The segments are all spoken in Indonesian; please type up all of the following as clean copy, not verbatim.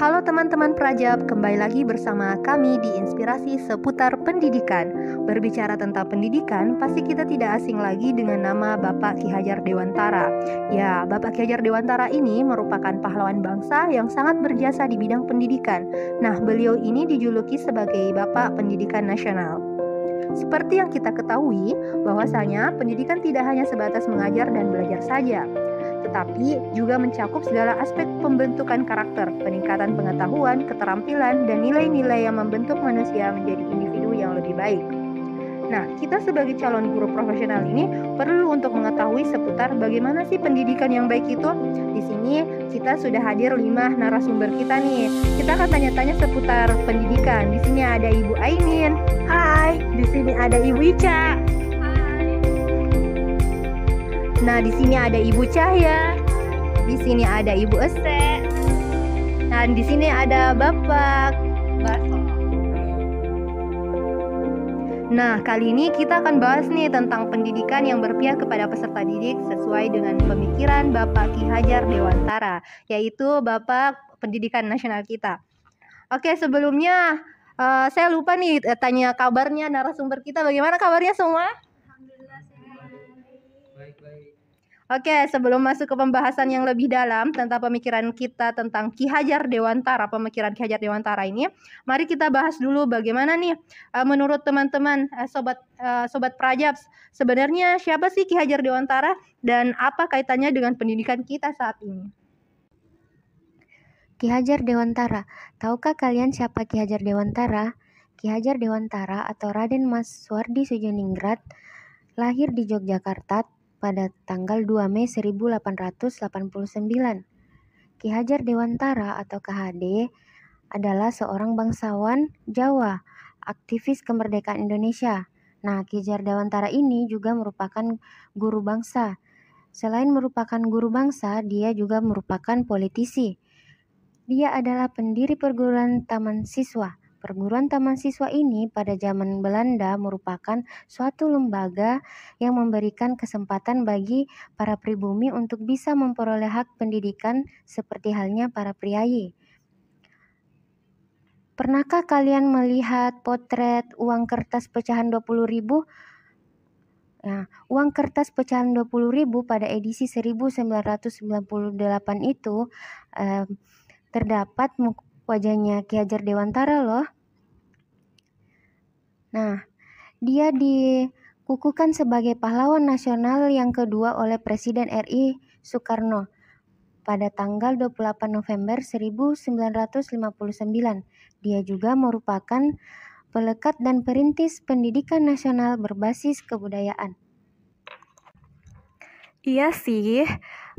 Halo teman-teman Prajab, kembali lagi bersama kami di Inspirasi Seputar Pendidikan. Berbicara tentang pendidikan, pasti kita tidak asing lagi dengan nama Bapak Ki Hajar Dewantara. Ya, Bapak Ki Hajar Dewantara ini merupakan pahlawan bangsa yang sangat berjasa di bidang pendidikan. Nah, beliau ini dijuluki sebagai Bapak Pendidikan Nasional. Seperti yang kita ketahui, bahwasanya pendidikan tidak hanya sebatas mengajar dan belajar saja, tetapi juga mencakup segala aspek pembentukan karakter, peningkatan pengetahuan, keterampilan, dan nilai-nilai yang membentuk manusia menjadi individu yang lebih baik. Nah, kita sebagai calon guru profesional ini perlu untuk mengetahui seputar bagaimana sih pendidikan yang baik itu. Di sini kita sudah hadir 5 narasumber kita nih. Kita akan tanya-tanya seputar pendidikan. Di sini ada Ibu Ainin. Hai. Di sini ada Ibu Ica. Hai. Nah, di sini ada Ibu Cahya. Di sini ada Ibu Ese. Dan di sini ada Bapak Baso. Nah, kali ini kita akan bahas nih tentang pendidikan yang berpihak kepada peserta didik sesuai dengan pemikiran Bapak Ki Hajar Dewantara, yaitu Bapak Pendidikan Nasional kita. Oke, sebelumnya saya lupa nih tanya kabarnya narasumber kita. Bagaimana kabarnya semua? Alhamdulillah sehat. Baik. Oke, sebelum masuk ke pembahasan yang lebih dalam tentang pemikiran kita tentang Ki Hajar Dewantara, pemikiran Ki Hajar Dewantara ini, mari kita bahas dulu bagaimana nih menurut teman-teman sobat Prajabs, sebenarnya siapa sih Ki Hajar Dewantara dan apa kaitannya dengan pendidikan kita saat ini? Ki Hajar Dewantara. Tahukah kalian siapa Ki Hajar Dewantara? Ki Hajar Dewantara atau Raden Mas Suwardi Sudjoningrat lahir di Yogyakarta pada tanggal 2 Mei 1889. Ki Hajar Dewantara atau KHD adalah seorang bangsawan Jawa, aktivis kemerdekaan Indonesia. Nah, Ki Hajar Dewantara ini juga merupakan guru bangsa. Selain merupakan guru bangsa, dia juga merupakan politisi. Dia adalah pendiri perguruan taman siswa. Perguruan taman siswa ini pada zaman Belanda merupakan suatu lembaga yang memberikan kesempatan bagi para pribumi untuk bisa memperoleh hak pendidikan seperti halnya para priayi. Pernahkah kalian melihat potret uang kertas pecahan 20.000? Nah, uang kertas pecahan 20.000 pada edisi 1998 itu terdapat wajahnya Ki Hajar Dewantara loh. Nah, dia dikukuhkan sebagai pahlawan nasional yang kedua oleh Presiden RI Soekarno pada tanggal 28 November 1959. Dia juga merupakan pelekat dan perintis pendidikan nasional berbasis kebudayaan. Iya sih,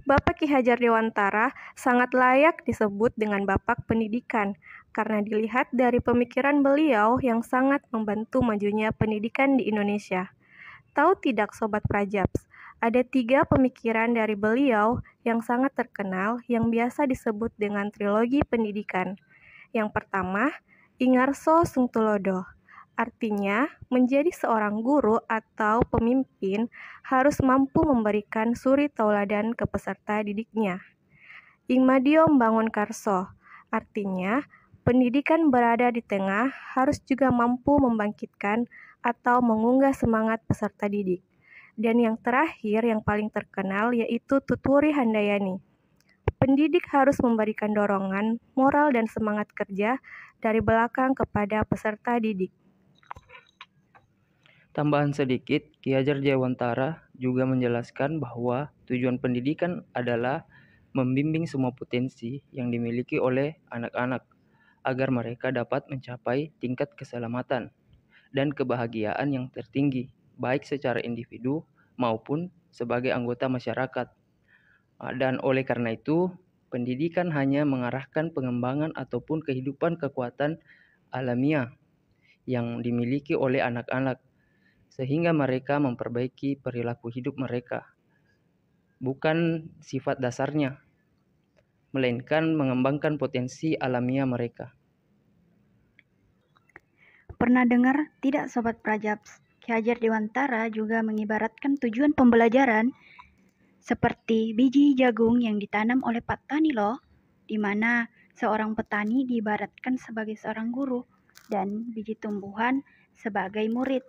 Bapak Ki Hajar Dewantara sangat layak disebut dengan Bapak Pendidikan karena dilihat dari pemikiran beliau yang sangat membantu majunya pendidikan di Indonesia. Tahu tidak Sobat Prajabs, ada 3 pemikiran dari beliau yang sangat terkenal yang biasa disebut dengan trilogi pendidikan. Yang pertama, Ingarso Sungtulodo. Artinya, menjadi seorang guru atau pemimpin harus mampu memberikan suri tauladan ke peserta didiknya. Ingmadio Mbangun Karso. Artinya, pendidikan berada di tengah harus juga mampu membangkitkan atau mengunggah semangat peserta didik. Dan yang terakhir yang paling terkenal yaitu Tuturi Handayani. Pendidik harus memberikan dorongan, moral dan semangat kerja dari belakang kepada peserta didik. Tambahan sedikit, Ki Hajar Dewantara juga menjelaskan bahwa tujuan pendidikan adalah membimbing semua potensi yang dimiliki oleh anak-anak agar mereka dapat mencapai tingkat keselamatan dan kebahagiaan yang tertinggi, baik secara individu maupun sebagai anggota masyarakat. Dan oleh karena itu, pendidikan hanya mengarahkan pengembangan ataupun kehidupan kekuatan alamiah yang dimiliki oleh anak-anak, sehingga mereka memperbaiki perilaku hidup mereka, bukan sifat dasarnya, melainkan mengembangkan potensi alamiah mereka. Pernah dengar tidak Sobat Prajabs? Ki Hajar Dewantara juga mengibaratkan tujuan pembelajaran seperti biji jagung yang ditanam oleh petani loh, di mana Seorang petani diibaratkan sebagai seorang guru dan biji tumbuhan sebagai murid.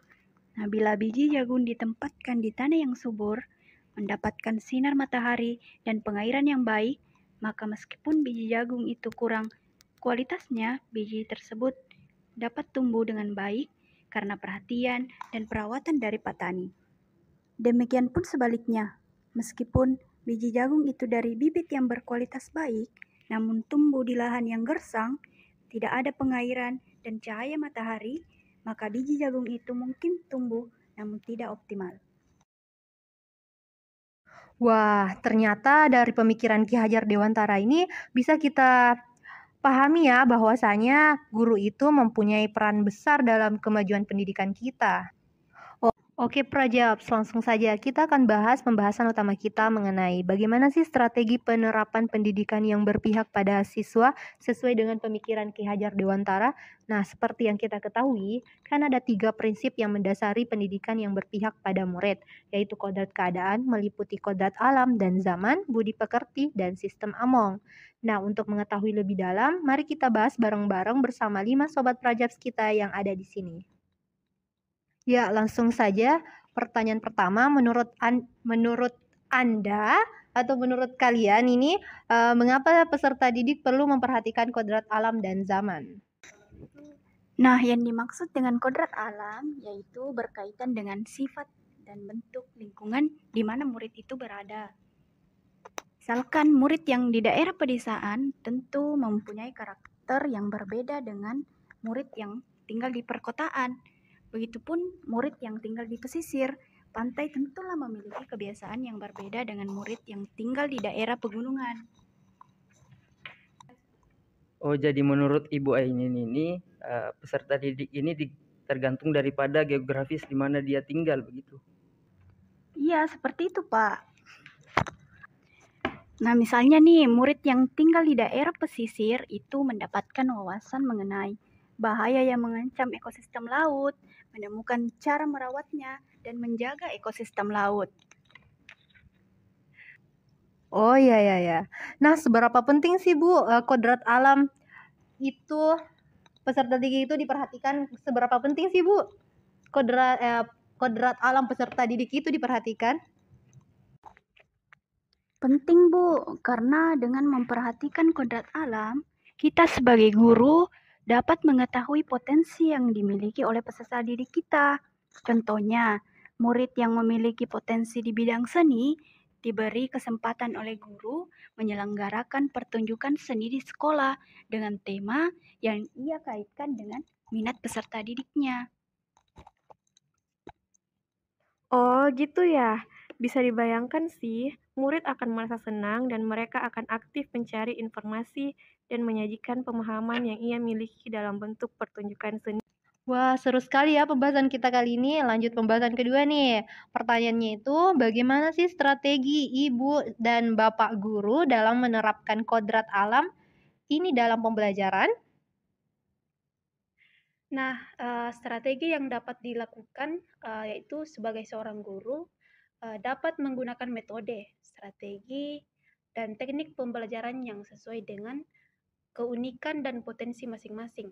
Nah, bila biji jagung ditempatkan di tanah yang subur, mendapatkan sinar matahari dan pengairan yang baik, maka meskipun biji jagung itu kurang kualitasnya, biji tersebut dapat tumbuh dengan baik karena perhatian dan perawatan dari petani. Demikian pun sebaliknya, meskipun biji jagung itu dari bibit yang berkualitas baik, namun tumbuh di lahan yang gersang, tidak ada pengairan dan cahaya matahari, maka biji jagung itu mungkin tumbuh namun tidak optimal. Wah, ternyata dari pemikiran Ki Hajar Dewantara ini bisa kita pahami ya bahwasanya guru itu mempunyai peran besar dalam kemajuan pendidikan kita. Oke Prajabs, langsung saja kita akan bahas pembahasan utama kita mengenai bagaimana sih strategi penerapan pendidikan yang berpihak pada siswa sesuai dengan pemikiran Ki Hajar Dewantara. Nah, seperti yang kita ketahui, kan ada 3 prinsip yang mendasari pendidikan yang berpihak pada murid, yaitu kodrat keadaan, meliputi kodrat alam dan zaman, budi pekerti, dan sistem among. Nah, untuk mengetahui lebih dalam, mari kita bahas bareng-bareng bersama 5 sobat Prajabs kita yang ada di sini. Ya, langsung saja. Pertanyaan pertama, menurut Anda atau menurut kalian ini, mengapa peserta didik perlu memperhatikan kodrat alam dan zaman? Nah, yang dimaksud dengan kodrat alam yaitu berkaitan dengan sifat dan bentuk lingkungan di mana murid itu berada. Misalkan murid yang di daerah pedesaan tentu mempunyai karakter yang berbeda dengan murid yang tinggal di perkotaan. Begitupun murid yang tinggal di pesisir pantai tentulah memiliki kebiasaan yang berbeda dengan murid yang tinggal di daerah pegunungan. Oh, jadi menurut Ibu Ainin ini peserta didik ini tergantung daripada geografis di mana dia tinggal, begitu? Iya, seperti itu, Pak. Nah, misalnya nih, murid yang tinggal di daerah pesisir itu mendapatkan wawasan mengenai bahaya yang mengancam ekosistem laut, menemukan cara merawatnya, dan menjaga ekosistem laut. Oh ya ya ya. Nah, seberapa penting sih Bu kodrat alam itu peserta didik itu diperhatikan? Seberapa penting sih Bu kodrat alam peserta didik itu diperhatikan? Penting, Bu, karena dengan memperhatikan kodrat alam, kita sebagai guru dapat mengetahui potensi yang dimiliki oleh peserta didik kita. Contohnya, murid yang memiliki potensi di bidang seni diberi kesempatan oleh guru menyelenggarakan pertunjukan seni di sekolah dengan tema yang ia kaitkan dengan minat peserta didiknya. Oh, gitu ya. Bisa dibayangkan sih, murid akan merasa senang dan mereka akan aktif mencari informasi dan menyajikan pemahaman yang ia miliki dalam bentuk pertunjukan seni. Wah, seru sekali ya pembahasan kita kali ini. Lanjut pembahasan kedua nih. Pertanyaannya itu, bagaimana sih strategi ibu dan bapak guru dalam menerapkan kodrat alam ini dalam pembelajaran? Nah, strategi yang dapat dilakukan yaitu sebagai seorang guru dapat menggunakan metode, strategi, dan teknik pembelajaran yang sesuai dengan keunikan dan potensi masing-masing.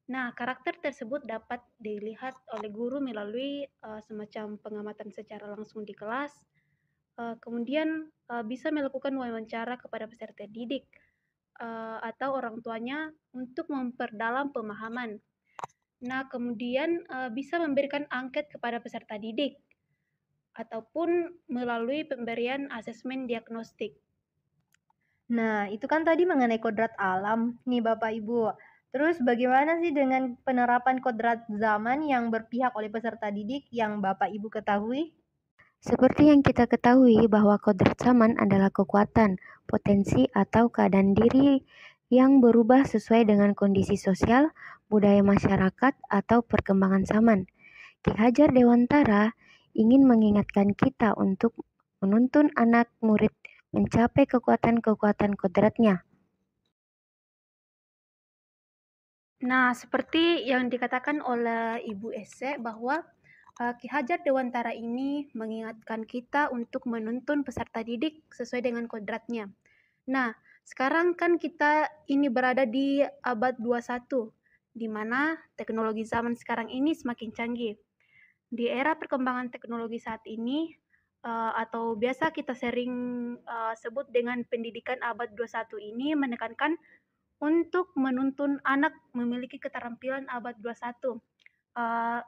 Nah, karakter tersebut dapat dilihat oleh guru melalui semacam pengamatan secara langsung di kelas, kemudian bisa melakukan wawancara kepada peserta didik atau orang tuanya untuk memperdalam pemahaman. Nah, kemudian bisa memberikan angket kepada peserta didik ataupun melalui pemberian asesmen diagnostik. Nah, itu kan tadi mengenai kodrat alam nih Bapak Ibu. Terus bagaimana sih dengan penerapan kodrat zaman yang berpihak oleh peserta didik yang Bapak Ibu ketahui? Seperti yang kita ketahui bahwa kodrat zaman adalah kekuatan, potensi, atau keadaan diri yang berubah sesuai dengan kondisi sosial, budaya masyarakat, atau perkembangan zaman. Ki Hajar Dewantara ingin mengingatkan kita untuk menuntun anak murid mencapai kekuatan-kekuatan kodratnya. Nah, seperti yang dikatakan oleh Ibu Ese bahwa Ki Hajar Dewantara ini mengingatkan kita untuk menuntun peserta didik sesuai dengan kodratnya. Nah, Sekarang kan kita ini berada di abad 21, di mana teknologi zaman sekarang ini semakin canggih. Di era perkembangan teknologi saat ini, atau biasa kita sering sebut dengan pendidikan abad 21 ini menekankan untuk menuntun anak memiliki keterampilan abad 21, uh,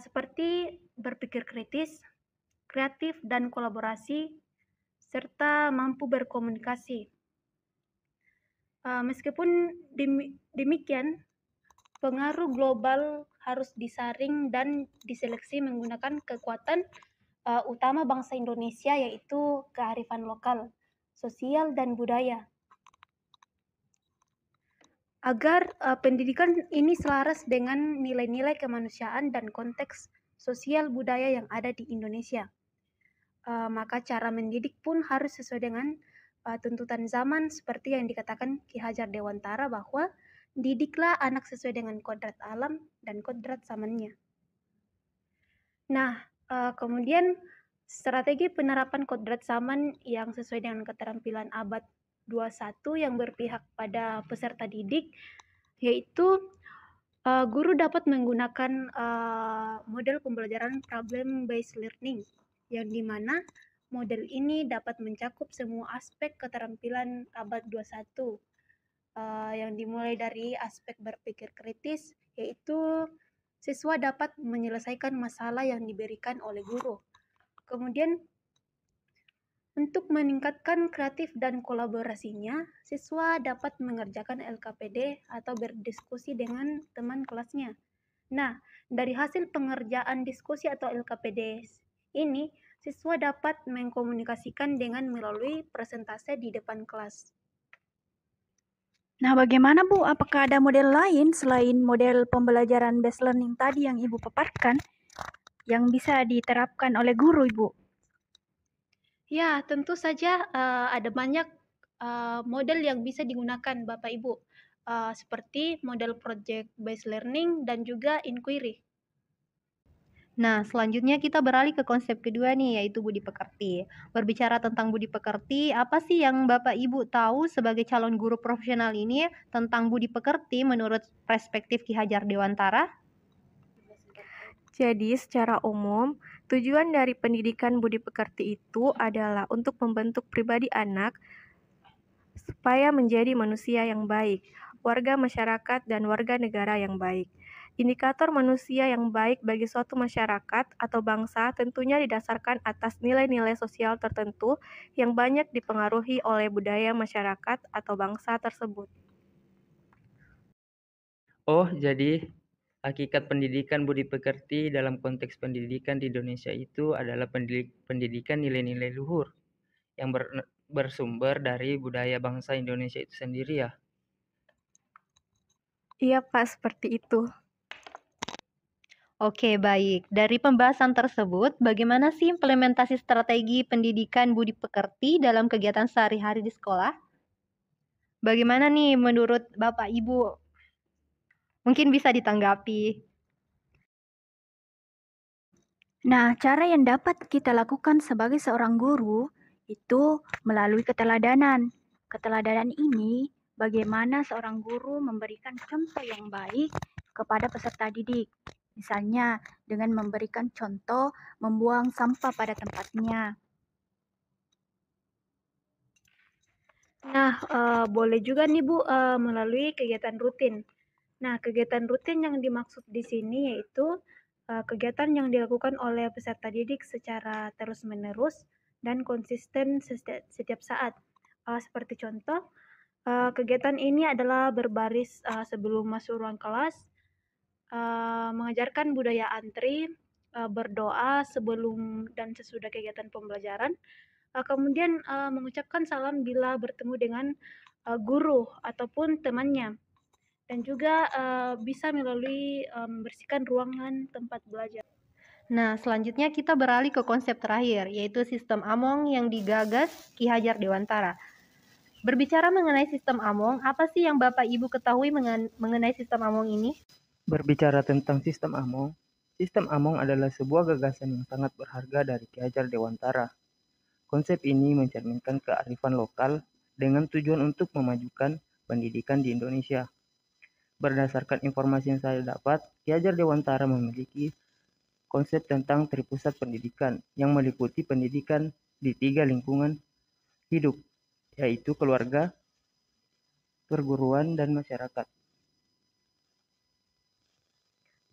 seperti berpikir kritis, kreatif dan kolaborasi, serta mampu berkomunikasi. Meskipun demikian, pengaruh global harus disaring dan diseleksi menggunakan kekuatan utama bangsa Indonesia, yaitu kearifan lokal, sosial, dan budaya. Agar pendidikan ini selaras dengan nilai-nilai kemanusiaan dan konteks sosial budaya yang ada di Indonesia. Maka cara mendidik pun harus sesuai dengan tuntutan zaman seperti yang dikatakan Ki Hajar Dewantara bahwa didiklah anak sesuai dengan kodrat alam dan kodrat zamannya. Nah, kemudian strategi penerapan kodrat zaman yang sesuai dengan keterampilan abad 21 yang berpihak pada peserta didik, yaitu guru dapat menggunakan model pembelajaran problem-based learning, yang dimana model ini dapat mencakup semua aspek keterampilan abad 21, yang dimulai dari aspek berpikir kritis, yaitu siswa dapat menyelesaikan masalah yang diberikan oleh guru. Kemudian untuk meningkatkan kreatif dan kolaborasinya, siswa dapat mengerjakan LKPD atau berdiskusi dengan teman kelasnya. Nah, dari hasil pengerjaan diskusi atau LKPD ini, siswa dapat mengkomunikasikan dengan melalui presentase di depan kelas. Nah, bagaimana Bu? Apakah ada model lain selain model pembelajaran based learning tadi yang Ibu paparkan yang bisa diterapkan oleh guru, Ibu? Ya, tentu saja ada banyak model yang bisa digunakan Bapak Ibu, seperti model project based learning dan juga inquiry. Nah, selanjutnya kita beralih ke konsep kedua nih, yaitu budi pekerti. Berbicara tentang budi pekerti, apa sih yang Bapak Ibu tahu sebagai calon guru profesional ini tentang budi pekerti menurut perspektif Ki Hajar Dewantara? Jadi, secara umum, tujuan dari pendidikan budi pekerti itu adalah untuk membentuk pribadi anak supaya menjadi manusia yang baik, warga masyarakat, dan warga negara yang baik. Indikator manusia yang baik bagi suatu masyarakat atau bangsa tentunya didasarkan atas nilai-nilai sosial tertentu yang banyak dipengaruhi oleh budaya masyarakat atau bangsa tersebut. Oh, jadi hakikat pendidikan budi pekerti dalam konteks pendidikan di Indonesia itu adalah pendidikan nilai-nilai luhur yang bersumber dari budaya bangsa Indonesia itu sendiri ya. Iya, Pak, seperti itu. Oke, baik. Dari pembahasan tersebut, bagaimana sih implementasi strategi pendidikan budi pekerti dalam kegiatan sehari-hari di sekolah? Bagaimana nih menurut Bapak Ibu? Mungkin bisa ditanggapi. Nah, cara yang dapat kita lakukan sebagai seorang guru itu melalui keteladanan. Keteladanan ini bagaimana seorang guru memberikan contoh yang baik kepada peserta didik. Misalnya dengan memberikan contoh membuang sampah pada tempatnya. Nah, boleh juga nih Bu melalui kegiatan rutin. Nah, kegiatan rutin yang dimaksud di sini yaitu kegiatan yang dilakukan oleh peserta didik secara terus-menerus dan konsisten setiap saat. Seperti contoh, kegiatan ini adalah berbaris sebelum masuk ruang kelas, mengajarkan budaya antri, berdoa sebelum dan sesudah kegiatan pembelajaran, kemudian mengucapkan salam bila bertemu dengan guru ataupun temannya, dan juga bisa melalui membersihkan ruangan tempat belajar. Nah, selanjutnya kita beralih ke konsep terakhir, yaitu sistem Among yang digagas Ki Hajar Dewantara. Berbicara mengenai sistem Among, apa sih yang Bapak Ibu ketahui mengenai sistem Among ini? Berbicara tentang sistem Among adalah sebuah gagasan yang sangat berharga dari Ki Hajar Dewantara. Konsep ini mencerminkan kearifan lokal dengan tujuan untuk memajukan pendidikan di Indonesia. Berdasarkan informasi yang saya dapat, Ki Hajar Dewantara memiliki konsep tentang tripusat pendidikan yang meliputi pendidikan di 3 lingkungan hidup, yaitu keluarga, perguruan, dan masyarakat.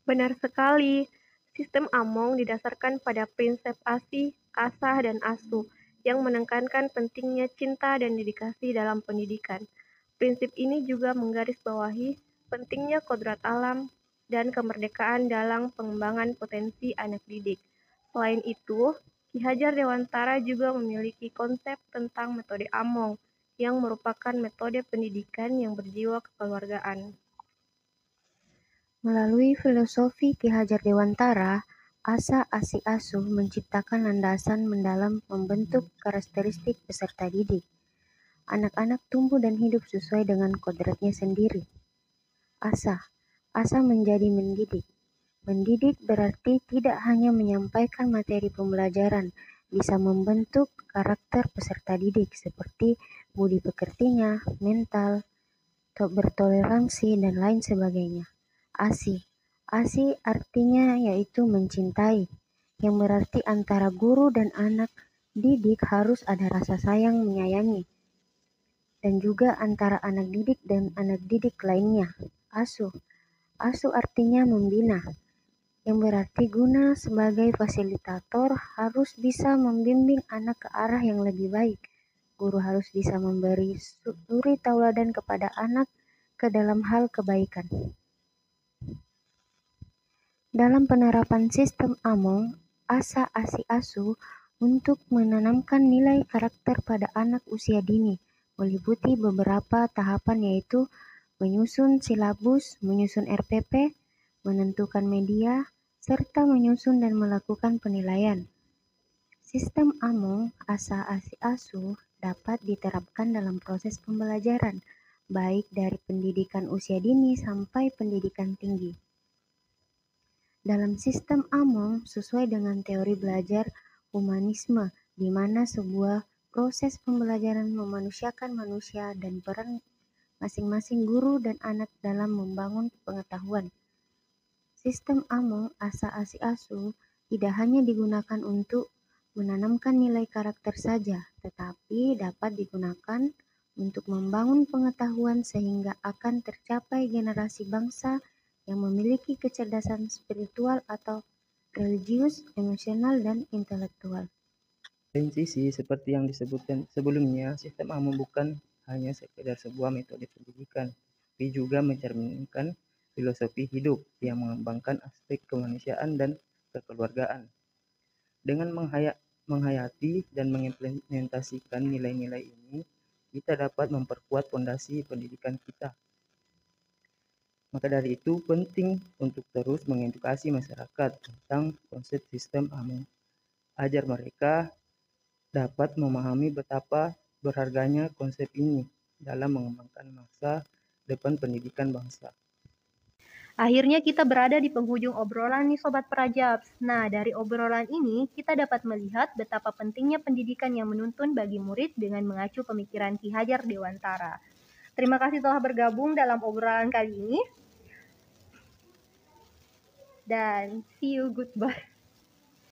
Benar sekali. Sistem Among didasarkan pada prinsip ASI, ASAH, dan ASU yang menekankan pentingnya cinta dan dedikasi dalam pendidikan. Prinsip ini juga menggarisbawahi pentingnya kodrat alam dan kemerdekaan dalam pengembangan potensi anak didik. Selain itu, Ki Hajar Dewantara juga memiliki konsep tentang metode Among yang merupakan metode pendidikan yang berjiwa kekeluargaan. Melalui filosofi Ki Hajar Dewantara, Asa Asi Asuh menciptakan landasan mendalam membentuk karakteristik peserta didik. Anak-anak tumbuh dan hidup sesuai dengan kodratnya sendiri. Asa menjadi mendidik. Mendidik berarti tidak hanya menyampaikan materi pembelajaran, bisa membentuk karakter peserta didik seperti budi pekertinya, mental, bertoleransi, dan lain sebagainya. Asi artinya yaitu mencintai, yang berarti antara guru dan anak didik harus ada rasa sayang menyayangi, dan juga antara anak didik dan anak didik lainnya. Asuh artinya membina, yang berarti guna sebagai fasilitator harus bisa membimbing anak ke arah yang lebih baik. Guru harus bisa memberi suri tauladan kepada anak ke dalam hal kebaikan. Dalam penerapan sistem Among, Asa Asi Asuh untuk menanamkan nilai karakter pada anak usia dini meliputi beberapa tahapan, yaitu menyusun silabus, menyusun RPP, menentukan media, serta menyusun dan melakukan penilaian. Sistem Among Asa Asi Asuh dapat diterapkan dalam proses pembelajaran, baik dari pendidikan usia dini sampai pendidikan tinggi. Dalam sistem Among sesuai dengan teori belajar humanisme, di mana sebuah proses pembelajaran memanusiakan manusia dan peran masing-masing guru dan anak dalam membangun pengetahuan. Sistem Among Asa Asi Asuh tidak hanya digunakan untuk menanamkan nilai karakter saja, tetapi dapat digunakan untuk membangun pengetahuan sehingga akan tercapai generasi bangsa yang memiliki kecerdasan spiritual atau religius, emosional, dan intelektual. Lain sisi, seperti yang disebutkan sebelumnya, sistem Among bukan hanya sekedar sebuah metode pendidikan, tapi juga mencerminkan filosofi hidup yang mengembangkan aspek kemanusiaan dan kekeluargaan. Dengan menghayati dan mengimplementasikan nilai-nilai ini, kita dapat memperkuat fondasi pendidikan kita. Maka dari itu penting untuk terus mengedukasi masyarakat tentang konsep sistem Among, agar mereka dapat memahami betapa berharganya konsep ini dalam mengembangkan masa depan pendidikan bangsa. Akhirnya kita berada di penghujung obrolan nih Sobat Prajabs. Nah, dari obrolan ini kita dapat melihat betapa pentingnya pendidikan yang menuntun bagi murid dengan mengacu pemikiran Ki Hajar Dewantara. Terima kasih telah bergabung dalam obrolan kali ini. Dan see you, goodbye.